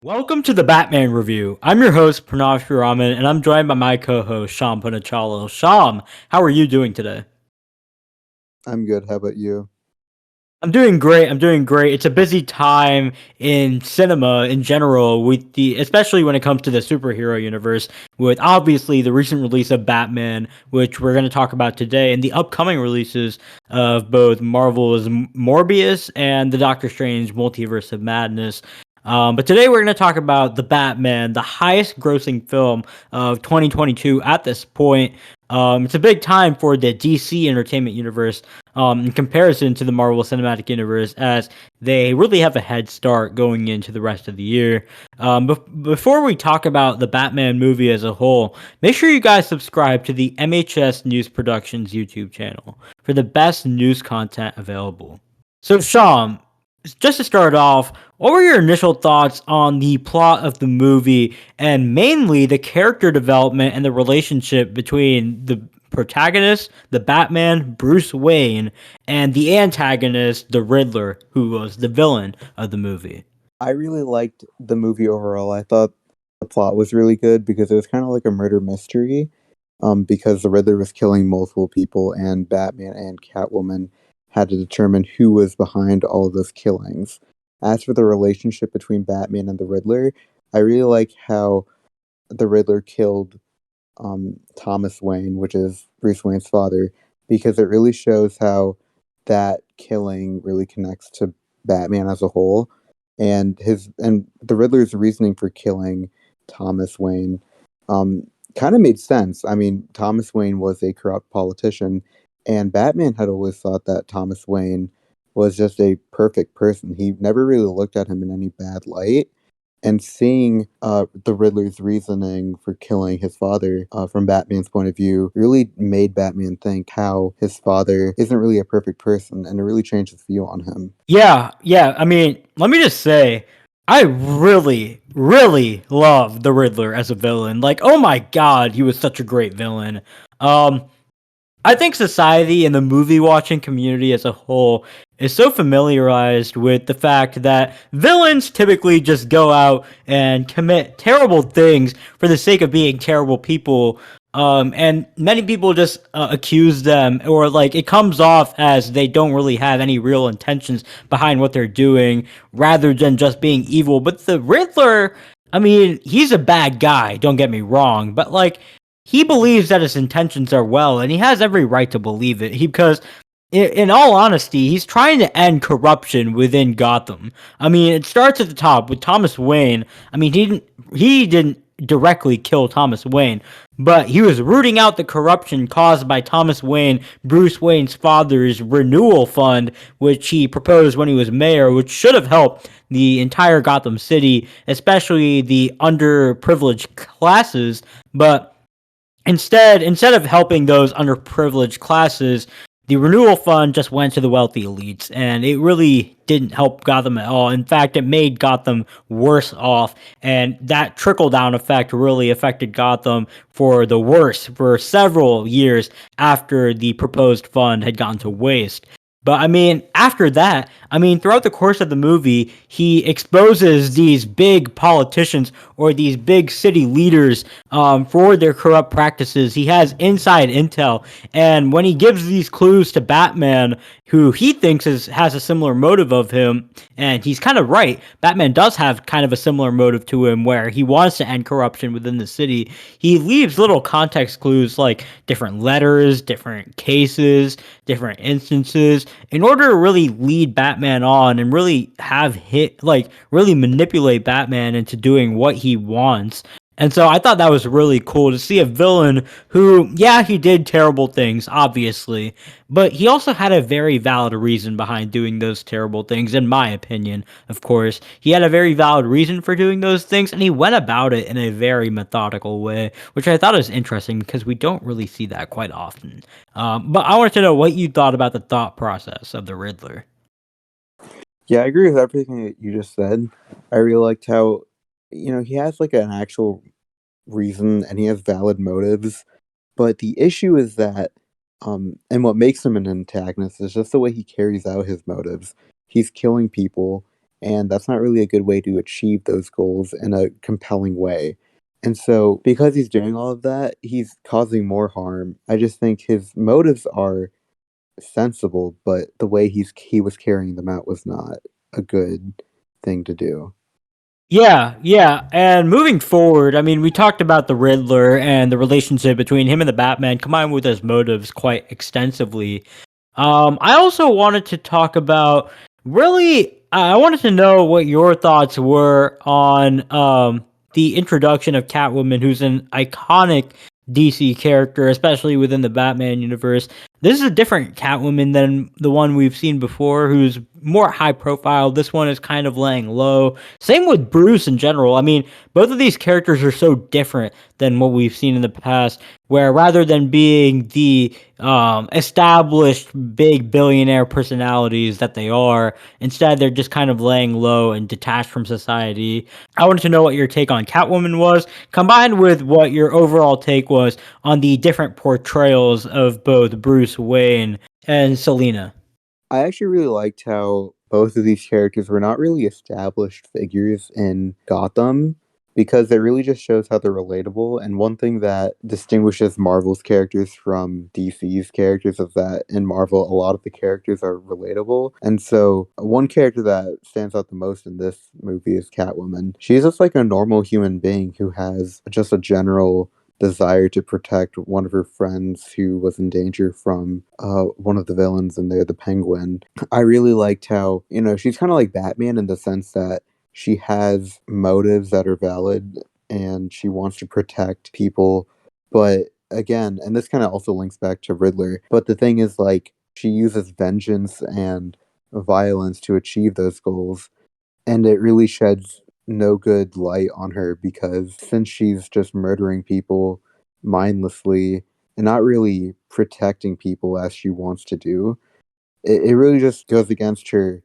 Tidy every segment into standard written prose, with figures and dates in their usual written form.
Welcome to the Batman Review. I'm your host, Pranav, Sriraman, and I'm joined by my co-host, Shyam Punnachalil. Shyam, how are you doing today? I'm good. How about you? I'm doing great. I'm doing great. It's a busy time in cinema in general, with especially when it comes to the superhero universe, with obviously the recent release of Batman, which we're going to talk about today, and the upcoming releases of both Marvel's Morbius and the Doctor Strange Multiverse of Madness. But today we're going to talk about the Batman, the highest grossing film of 2022 at this point. It's a big time for the DC Entertainment Universe in comparison to the Marvel Cinematic Universe, as they really have a head start going into the rest of the year. Before we talk about the Batman movie as a whole, make sure you guys subscribe to the MHS News Productions YouTube channel for the best news content available. So, Sean, just to start off, what were your initial thoughts on the plot of the movie and mainly the character development and the relationship between the protagonist, the Batman, Bruce Wayne, and the antagonist, the Riddler, who was the villain of the movie? I really liked the movie overall. I thought the plot was really good because it was kind of like a murder mystery. Because the Riddler was killing multiple people, and Batman and Catwoman had to determine who was behind all of those killings. As for the relationship between Batman and the Riddler, I really like how the Riddler killed Thomas Wayne, which is Bruce Wayne's father, because it really shows how that killing really connects to Batman as a whole, and the Riddler's reasoning for killing Thomas Wayne um, kind of made sense. I mean, Thomas Wayne was a corrupt politician, and Batman had always thought that Thomas Wayne was just a perfect person. He never really looked at him in any bad light, and seeing the Riddler's reasoning for killing his father from Batman's point of view really made Batman think how his father isn't really a perfect person, and it really changed his view on him. Yeah. I mean, let me just say, I really love the Riddler as a villain. Like, oh my god, he was such a great villain. Um, I think society and the movie watching community as a whole is so familiarized with the fact that villains typically just go out and commit terrible things for the sake of being terrible people. And many people just accuse them, or like it comes off as they don't really have any real intentions behind what they're doing, rather than just being evil. But the Riddler, I mean, he's a bad guy, don't get me wrong, but like he believes that his intentions are well, and he has every right to believe it. Because, in all honesty, he's trying to end corruption within Gotham. I mean, it starts at the top with Thomas Wayne. I mean, he didn't directly kill Thomas Wayne, but he was rooting out the corruption caused by Thomas Wayne, Bruce Wayne's father's renewal fund, which he proposed when he was mayor, which should have helped the entire Gotham City, especially the underprivileged classes. But instead of helping those underprivileged classes, the renewal fund just went to the wealthy elites, and it really didn't help Gotham at all. In fact, it made Gotham worse off, and that trickle down effect really affected Gotham for the worse for several years after the proposed fund had gone to waste. But I mean, after that, I mean, throughout the course of the movie, he exposes these big politicians or these big city leaders for their corrupt practices. He has inside intel, and when he gives these clues to Batman, who he thinks has a similar motive of him, and he's kind of right. Batman does have kind of a similar motive to him, where he wants to end corruption within the city. He leaves little context clues like different letters, different cases, different instances, in order to really lead Batman on and really have hit like really manipulate Batman into doing what he wants. And so I thought that was really cool to see a villain who, yeah, he did terrible things, obviously, but he also had a very valid reason behind doing those terrible things, in my opinion, of course. He had a very valid reason for doing those things, and he went about it in a very methodical way, which I thought was interesting because we don't really see that quite often. But I wanted to know what you thought about the thought process of the Riddler. Yeah, I agree with everything that you just said. I really liked how, he has like an actual reason and he has valid motives. But the issue is that, and what makes him an antagonist is just the way he carries out his motives. He's killing people, and that's not really a good way to achieve those goals in a compelling way. And so, because he's doing all of that, he's causing more harm. I just think his motives are sensible, but the way he was carrying them out was not a good thing to do. Yeah, yeah. And moving forward, I mean, we talked about the Riddler and the relationship between him and the Batman, combined with his motives quite extensively. I also wanted to talk about really. I wanted to know what your thoughts were on the introduction of Catwoman, who's an iconic DC character, especially within the Batman universe. This is a different Catwoman than the one we've seen before, who's more high profile. This one is kind of laying low. Same with Bruce in general. I mean, both of these characters are so different than what we've seen in the past, where rather than being the established big billionaire personalities that they are, instead they're just kind of laying low and detached from society. I wanted to know what your take on Catwoman was, combined with what your overall take was on the different portrayals of both Bruce Wayne and Selina. I actually really liked how both of these characters were not really established figures in Gotham because it really just shows how they're relatable. And one thing that distinguishes Marvel's characters from DC's characters is that in Marvel, a lot of the characters are relatable. And so, one character that stands out the most in this movie is Catwoman. She's just like a normal human being who has just a general desire to protect one of her friends who was in danger from one of the villains in there, the Penguin. I really liked how, she's kind of like Batman in the sense that she has motives that are valid and she wants to protect people. But again, and this kind of also links back to Riddler, but the thing is, like, she uses vengeance and violence to achieve those goals. And it really sheds no good light on her because since she's just murdering people mindlessly and not really protecting people as she wants to do, it really just goes against her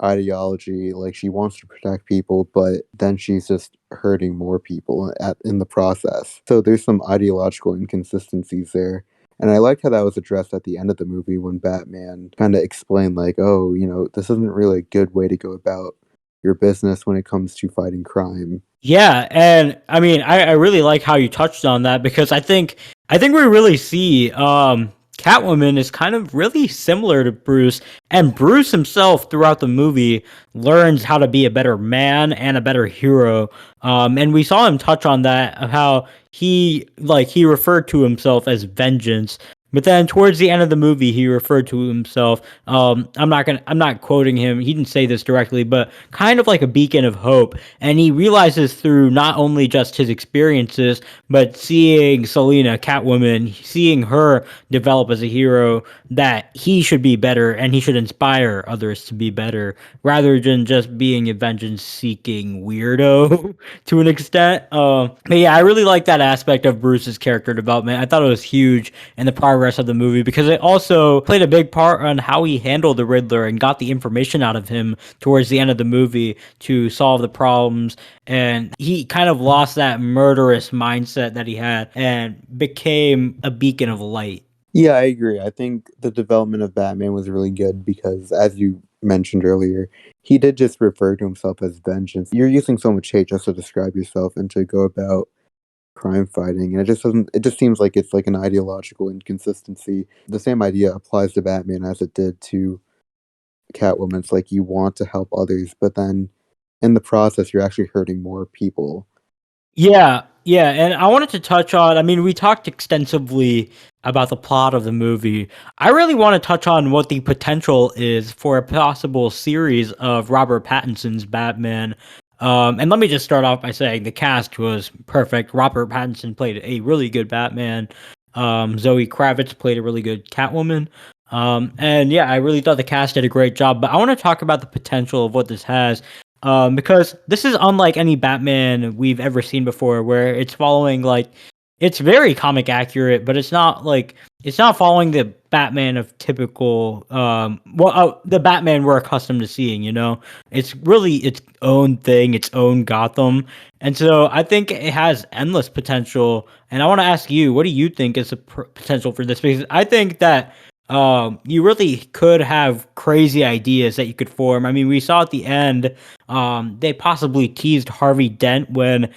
ideology. Like, she wants to protect people, but then she's just hurting more people in the process. So there's some ideological inconsistencies there. And I liked how that was addressed at the end of the movie when Batman kind of explained, like, oh, this isn't really a good way to go about your business when it comes to fighting crime. Yeah, and I mean, I really like how you touched on that because I think we really see Catwoman is kind of really similar to Bruce, and Bruce himself throughout the movie learns how to be a better man and a better hero. And we saw him touch on that of how he referred to himself as vengeance. But then towards the end of the movie, he referred to himself. I'm not quoting him. He didn't say this directly, but kind of like a beacon of hope. And he realizes through not only just his experiences, but seeing Selina, Catwoman, seeing her develop as a hero, that he should be better and he should inspire others to be better rather than just being a vengeance seeking weirdo to an extent. But yeah, I really like that aspect of Bruce's character development. I thought it was huge in the progress of the movie because it also played a big part on how he handled the Riddler and got the information out of him towards the end of the movie to solve the problems. And he kind of lost that murderous mindset that he had and became a beacon of light. Yeah, I agree. I think the development of Batman was really good because, as you mentioned earlier, he did just refer to himself as vengeance. You're using so much hate just to describe yourself and to go about crime fighting, and it just seems like it's like an ideological inconsistency. The same idea applies to Batman as it did to Catwoman. It's like you want to help others, but then in the process you're actually hurting more people. Yeah, yeah, and I wanted to touch on. I mean, we talked extensively about the plot of the movie. I really want to touch on what the potential is for a possible series of Robert Pattinson's Batman. And let me just start off by saying the cast was perfect. Robert Pattinson played a really good Batman. Zoe Kravitz played a really good Catwoman. And yeah, I really thought the cast did a great job. But I want to talk about the potential of what this has because this is unlike any Batman we've ever seen before, where it's following it's very comic accurate, but it's not following the Batman of typical the Batman we're accustomed to seeing. It's really its own thing, its own Gotham, and so I think it has endless potential. And I want to ask you, what do you think is the potential for this? Because I think that you really could have crazy ideas that you could form. I mean, we saw at the end, they possibly teased Harvey Dent when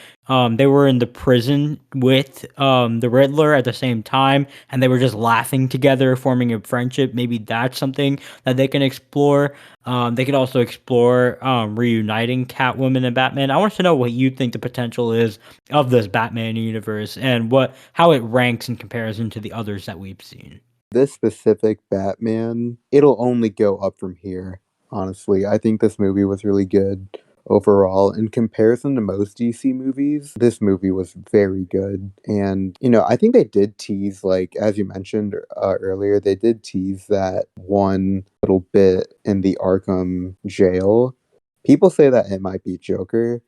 they were in the prison with the Riddler at the same time, and they were just laughing together, forming a friendship. Maybe that's something that they can explore. They could also explore reuniting Catwoman and Batman. I want to know what you think the potential is of this Batman universe and how it ranks in comparison to the others that we've seen. This specific Batman, it'll only go up from here, honestly. I think this movie was really good overall. In comparison to most DC movies, this movie was very good. And, I think they did tease, like, as you mentioned earlier, they did tease that one little bit in the Arkham jail. People say that it might be Joker.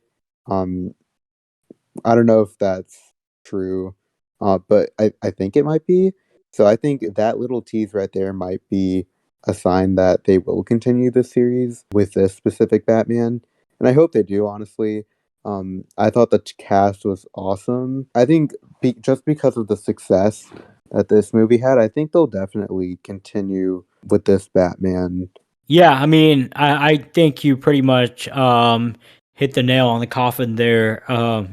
Um, I don't know if that's true, but I think it might be. So I think that little tease right there might be a sign that they will continue the series with this specific Batman, and I hope they do. Honestly, I thought the cast was awesome. I think just because of the success that this movie had, I think they'll definitely continue with this Batman. Yeah, I mean, I think you pretty much hit the nail on the coffin there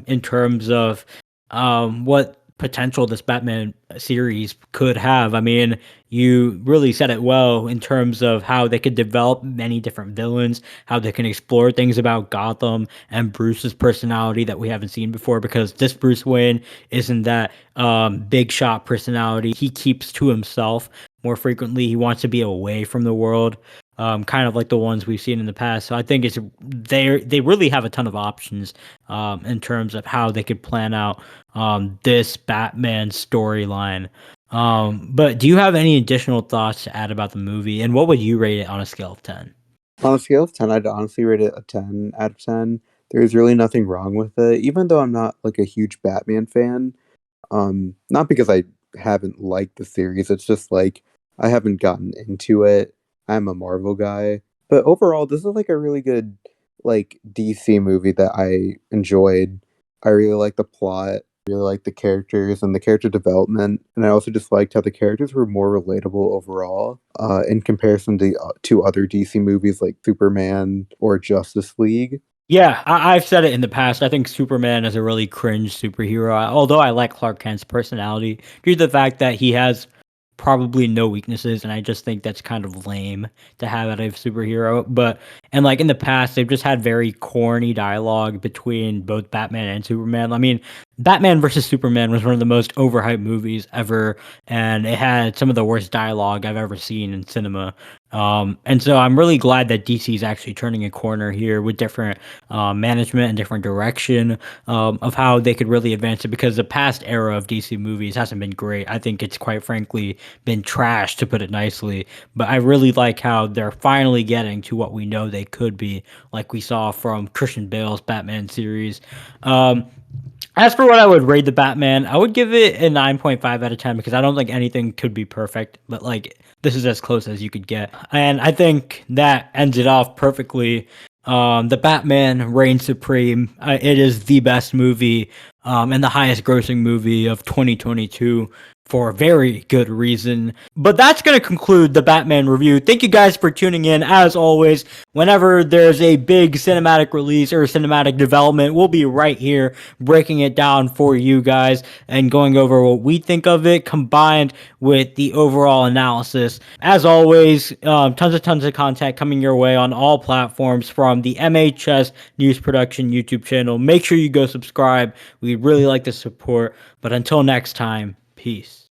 in terms of what potential this Batman series could have. I mean, you really said it well in terms of how they could develop many different villains, how they can explore things about Gotham and Bruce's personality that we haven't seen before, because this Bruce Wayne isn't that big shot personality. He keeps to himself more frequently. He wants to be away from the world, kind of like the ones we've seen in the past. So I think they really have a ton of options in terms of how they could plan out this Batman storyline. But do you have any additional thoughts to add about the movie, and what would you rate it on a scale of 10? On a scale of 10, I'd honestly rate it a 10 out of 10. There's really nothing wrong with it, even though I'm not like a huge Batman fan. Not because I haven't liked the series, it's just like I haven't gotten into it. I'm a Marvel guy. But overall, this is like a really good like DC movie that I enjoyed. I really like the plot, really like the characters and the character development, and I also just liked how the characters were more relatable overall, in comparison to other DC movies like Superman or Justice League. Yeah, I've said it in the past. I think Superman is a really cringe superhero. Although I like Clark Kent's personality, due to the fact that he has probably no weaknesses, and I just think that's kind of lame to have out of a superhero. But and like in the past, they've just had very corny dialogue between both Batman and Superman. I mean, Batman versus Superman was one of the most overhyped movies ever, and it had some of the worst dialogue I've ever seen in cinema. And so I'm really glad that DC is actually turning a corner here with different management and different direction of how they could really advance it, because the past era of DC movies hasn't been great. I think it's quite frankly been trash, to put it nicely. But I really like how they're finally getting to what we know they could be, like we saw from Christian Bale's Batman series. As for what I would rate the Batman, I would give it a 9.5 out of 10, because I don't think anything could be perfect, but like this is as close as you could get. And I think that ends it off perfectly. The Batman reigns supreme. It is the best movie and the highest grossing movie of 2022 for a very good reason. But that's going to conclude the Batman review. Thank you guys for tuning in. As always, whenever there's a big cinematic release or cinematic development, we'll be right here breaking it down for you guys and going over what we think of it combined with the overall analysis. As always, tons of content coming your way on all platforms from the MHS News Production YouTube channel. Make sure you go subscribe. We really like the support. But until next time, peace.